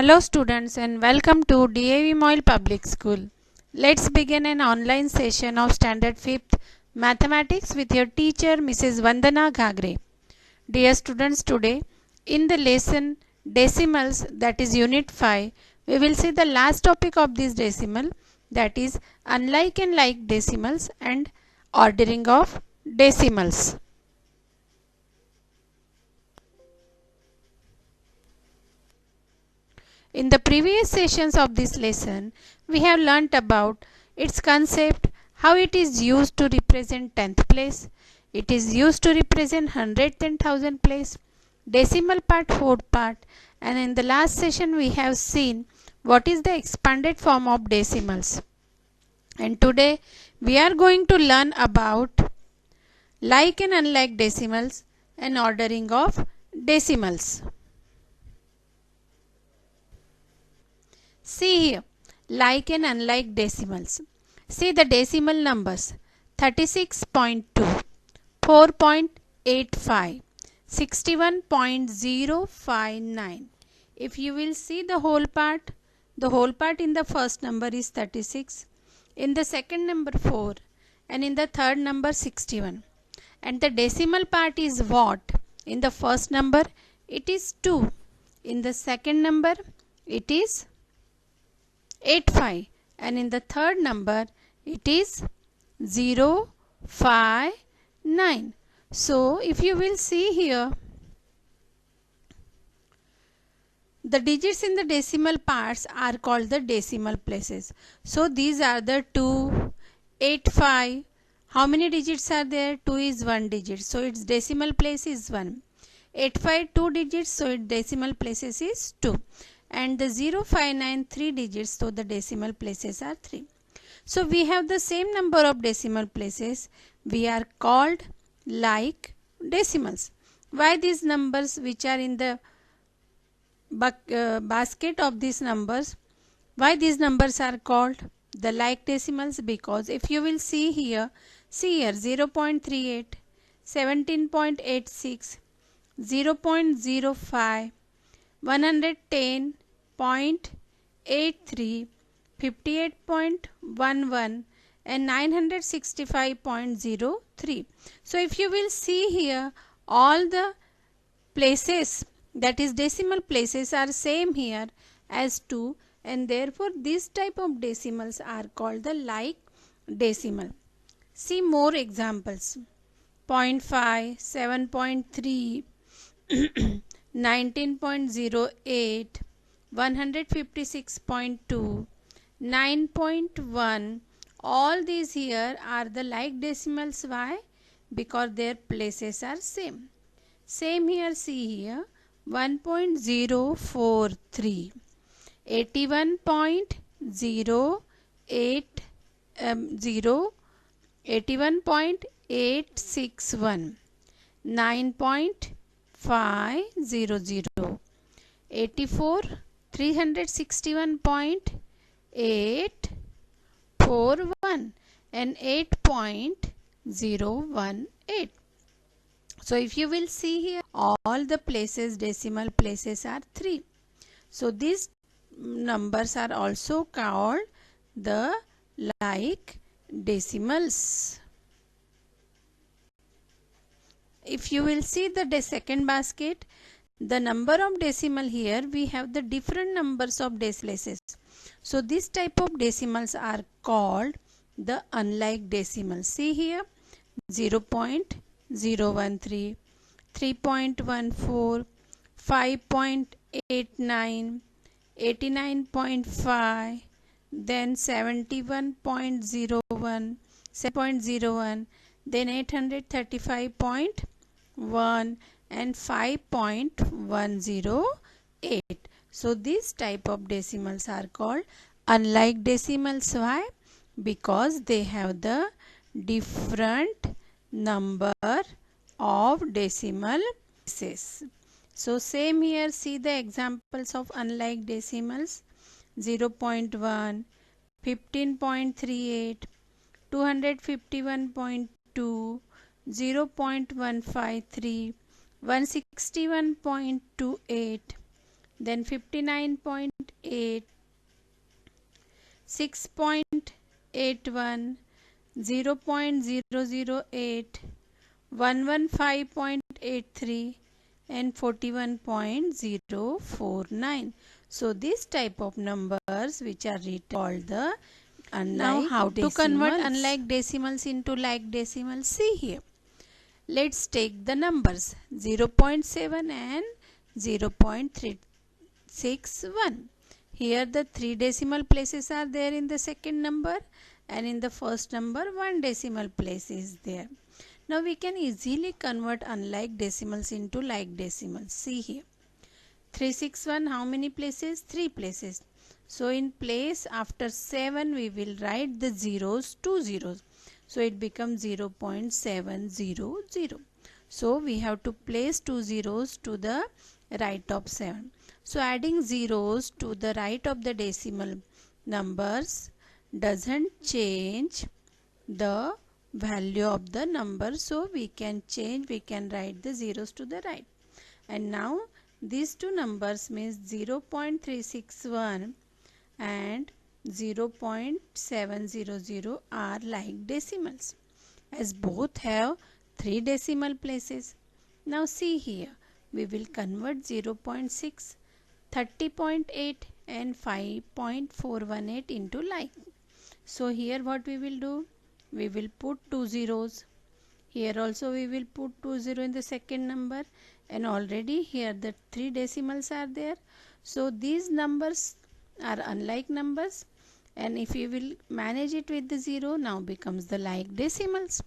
Hello students and welcome to DAV Moyle Public School. Let's begin an online session of Standard 5th Mathematics with your teacher Mrs. Vandana Ghagre. Dear students, today in the lesson Decimals, that is Unit 5, we will see the last topic of this decimal, that is unlike and like decimals and ordering of decimals. In the previous sessions of this lesson, we have learnt about its concept, how it is used to represent 10th place, it is used to represent 100th and 1000th place, decimal part, fourth part, and in the last session we have seen what is the expanded form of decimals. And today we are going to learn about like and unlike decimals and ordering of decimals. See here, like and unlike decimals. See the decimal numbers 36.2, 4.85, 61.059. If you will see the whole part in the first number is 36, in the second number 4, and in the third number 61. And the decimal part is what? In the first number it is 2, in the second number it is 85, and in the third number it is 059. So if you will see here, the digits in the decimal parts are called the decimal places. So these are the 2, 8, 5. How many digits are there? 2 is 1 digit, so its decimal place is 1. 8, 5, 2 digits, so its decimal places is 2. And the 059, 3 digits, so the decimal places are 3. So we have the same number of decimal places. We are called like decimals. Why these numbers which are in the basket of these numbers, why these numbers are called the like decimals? Because if you will see here 0.38, 17.86, 0.05, 110.83, 58.11 and 965.03. So if you will see here, all the places, that is decimal places, are same here as 2, and therefore this type of decimals are called the like decimal. See more examples. 0.5, 7.3, 19.08, 156.2, 9.1. All these here are the like decimals. Why? Because their places are same. Same here, see here 1.043, 81.08, 81.861, 9.500, 84, 361.841 and 8.018. So if you will see here, all the places, decimal places are 3. So these numbers are also called the like decimals. If you will see the second basket, the number of decimal here, we have the different numbers of places. So this type of decimals are called the unlike decimals. See here 0.013, 3.14, 5.89, 89.5, then 71.01, 7.01, then 835.1 and 5.108. So these type of decimals are called unlike decimals. Why? Because they have the different number of decimal places. So same here, see the examples of unlike decimals. 0.1, 15.38, 251.2, 0.153, 161.28, then 59.8, 6.81, 0.008, 115.83 and 41.049. So this type of numbers which are written called the unlike. Now how to convert unlike decimals into like decimals? See here. Let's take the numbers 0.7 and 0.361. Here the 3 decimal places are there in the second number, and in the first number 1 decimal place is there. Now we can easily convert unlike decimals into like decimals. See here. 361, how many places? 3 places. So in place after 7 we will write the zeros, 2 zeros. So it becomes 0.700. So we have to place 2 zeros to the right of 7. So adding zeros to the right of the decimal numbers doesn't change the value of the number. So we can write the zeros to the right. And now these two numbers means 0.361 and 0.700 are like decimals, as both have 3 decimal places. Now see here, we will convert 0.6, 30.8 and 5.418 into like. So here what we will do? We will put 2 zeros. Here also we will put 2 zero in the second number, and already here the 3 decimals are there. So these numbers are unlike numbers, and if you will manage it with the 0, now becomes the like decimals.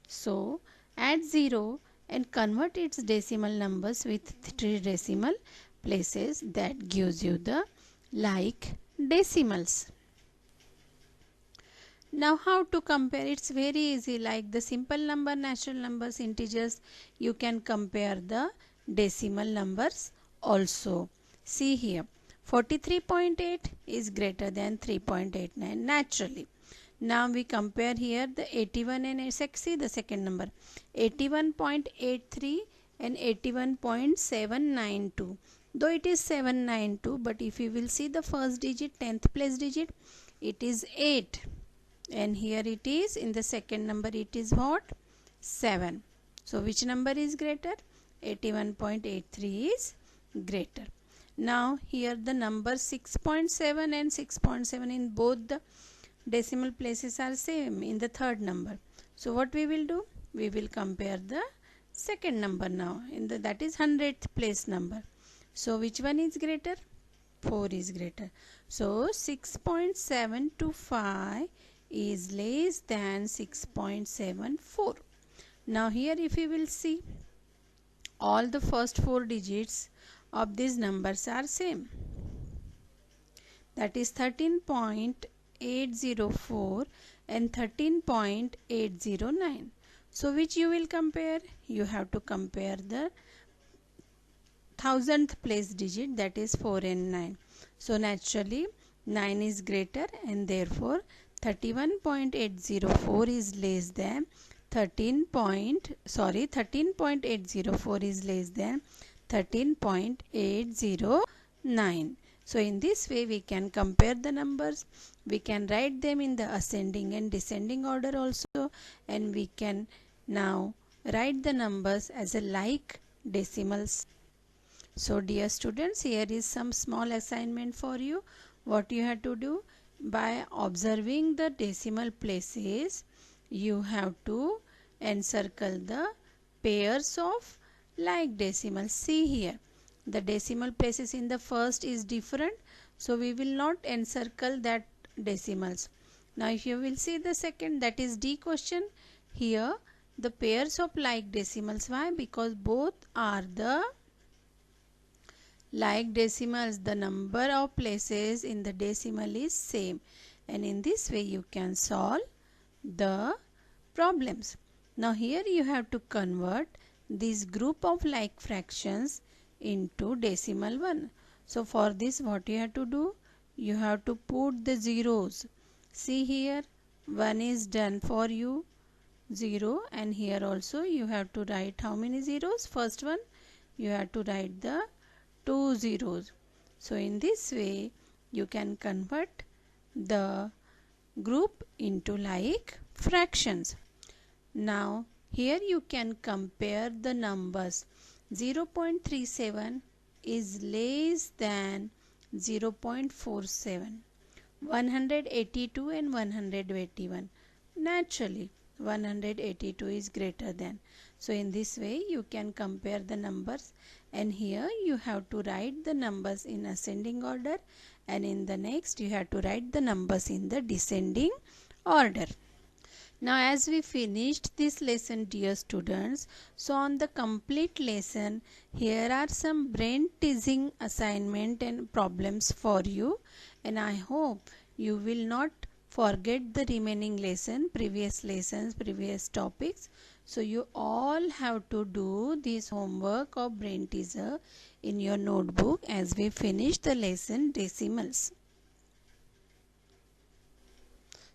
So add 0 and convert its decimal numbers with 3 decimal places. That gives you the like decimals. Now how to compare? It's very easy. Like the simple number, natural numbers, integers, you can compare the decimal numbers also. See here, 43.8 is greater than 3.89 naturally. Now we compare here the 81 and see the second number, 81.83 and 81.792. Though it is 792, but if you will see the first digit, 10th place digit, it is 8. And here it is in the second number, it is what? 7. So which number is greater? 81.83 is greater. Now here the number 6.7 and 6.7 in both the decimal places are same in the third number. So what we will do? We will compare the second number now, that is 100th place number. So which one is greater? 4 is greater. So 6.725 is less than 6.74. Now here if you will see, all the first 4 digits of these numbers are same. That is 13.804 and 13.809. So which you will compare? You have to compare the 1000th place digit, that is 4 and 9. So naturally 9 is greater, and therefore 13.804 is less than 13.804 is less than 13.809. So in this way we can compare the numbers. We can write them in the ascending and descending order also, and we can now write the numbers as a like decimals. So dear students, here is some small assignment for you. What you have to do? By observing the decimal places, you have to encircle the pairs of like decimals. See here, the decimal places in the first is different, so we will not encircle that decimals. Now if you will see the second, that is D question, here the pairs of like decimals. Why? Because both are the like decimals. The number of places in the decimal is same, and in this way you can solve the problems. Now here you have to convert this group of like fractions into decimal one. So for this what you have to do? You have to put the zeros. See here, 1 is done for you, 0, and here also you have to write how many zeros? First one you have to write the 2 zeros. So in this way you can convert the group into like fractions. Now here you can compare the numbers. 0.37 is less than 0.47. 182 and 181. Naturally 182 is greater than. So in this way you can compare the numbers, and here you have to write the numbers in ascending order, and in the next you have to write the numbers in the descending order. Now as we finished this lesson, dear students, so on the complete lesson here are some brain teasing assignment and problems for you, and I hope you will not forget the remaining lesson, previous lessons, previous topics. So you all have to do this homework of brain teaser in your notebook as we finish the lesson decimals.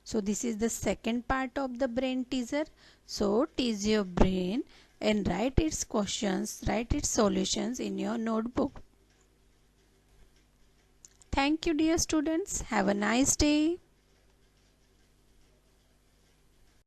So this is the second part of the brain teaser. So tease your brain and write its questions, write its solutions in your notebook. Thank you, dear students. Have a nice day.